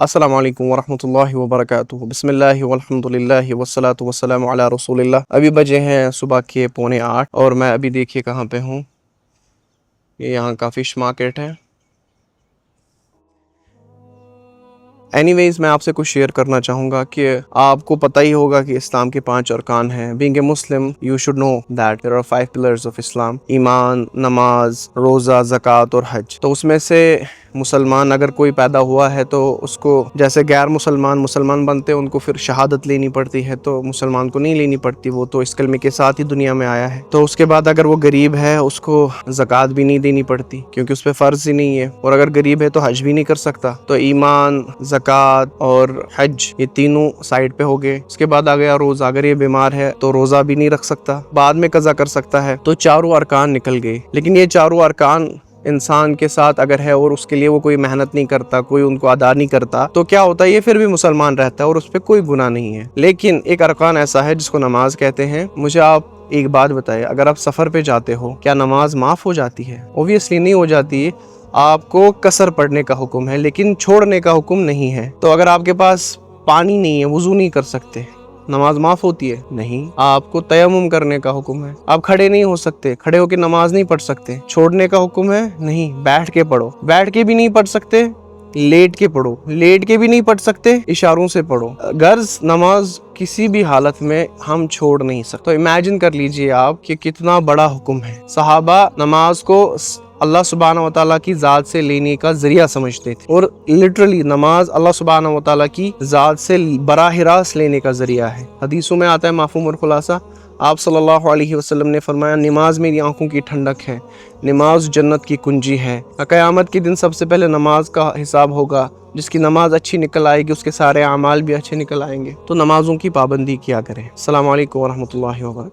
अस्सलामु अलैकुम वरहमतुल्लाहि वबरकातुहू बिस्मिल्लाहि वल्हम्दुलिल्लाहि वस्सलातु वस्सलामु अला रसूलिल्लाह। अभी बजे हैं सुबह के 7:45 और मैं अभी देखिए कहाँ पे हूँ। ये यहाँ का फिश मार्केट है। एनीवेज मैं आपसे कुछ शेयर करना चाहूँगा कि आपको पता ही होगा कि इस्लाम के 5 अरकान हैं। Being a Muslim you should know that there are 5 pillars of Islam: ईमान, नमाज, रोज़ा, ज़कात और हज। तो उसमें से मुसलमान अगर कोई पैदा हुआ है तो उसको, जैसे गैर मुसलमान बनते हैं उनको फिर शहादत लेनी पड़ती है, तो मुसलमान को नहीं लेनी पड़ती, वो तो इस कलमे के साथ ही दुनिया में आया है। तो उसके बाद अगर वो गरीब है उसको ज़कात भी नहीं देनी पड़ती क्योंकि उस पर फ़र्ज़ ही नहीं है, और अगर गरीब है तो हज भी नहीं कर सकता। तो ईमान, ज़कात और हज ये तीनों साइड पे हो गए। उसके बाद आ गया रोज़ा। अगर ये बीमार है तो रोज़ा भी नहीं रख सकता, बाद में कज़ा कर सकता है। तो चारों अरकान निकल गए। लेकिन ये चारों अरकान इंसान के साथ अगर है और उसके लिए वो कोई मेहनत नहीं करता, कोई उनको अदा नहीं करता, तो क्या होता है, ये फिर भी मुसलमान रहता है और उस पर कोई गुनाह नहीं है। लेकिन एक अरकान ऐसा है जिसको नमाज कहते हैं। मुझे आप एक बात बताइए, अगर आप सफ़र पे जाते हो क्या नमाज माफ़ हो जाती है? ओबियसली नहीं हो जाती। आपको कसर पढ़ने का हुक्म है लेकिन छोड़ने का हुक्म नहीं है। तो अगर आपके पास पानी नहीं है, वुज़ू नहीं कर सकते, नमाज माफ होती है? नहीं। आपको तयम्मुम करने का हुक्म है। आप खड़े नहीं हो सकते, खड़े होकर नमाज नहीं पढ़ सकते, छोड़ने का हुक्म है? नहीं। बैठ के पढ़ो। बैठ के भी नहीं पढ़ सकते, लेट के पढ़ो। लेट के भी नहीं पढ़ सकते, इशारों से पढ़ो। गर्ज नमाज किसी भी हालत में हम छोड़ नहीं सकते। तो इमेजिन कर लीजिए आप कि कितना बड़ा हुक्म है। सहाबा नमाज को अल्लाह सुब्हानहू व तआला की ज़ात से लेने का ज़रिया समझते थे, और लिटरली नमाज अल्लाह सुब्हानहू व तआला की ज़ात से बराह रास्त लेने का ज़रिया है। हदीसों में आता है माफ़ूम और खुलासा, आप सल्लल्लाहु अलैहि वसल्लम ने फरमाया, नमाज मेरी आंखों की ठंडक है, नमाज जन्नत की कुंजी है। क़यामत के दिन सबसे पहले नमाज का हिसाब होगा। जिसकी नमाज अच्छी निकल आएगी उसके सारे अमाल भी अच्छे निकल आएंगे। तो नमाजों की पाबंदी किया करें। अस्सलामु अलैकुम वरहमतुल्लाहि वबरकातुहू।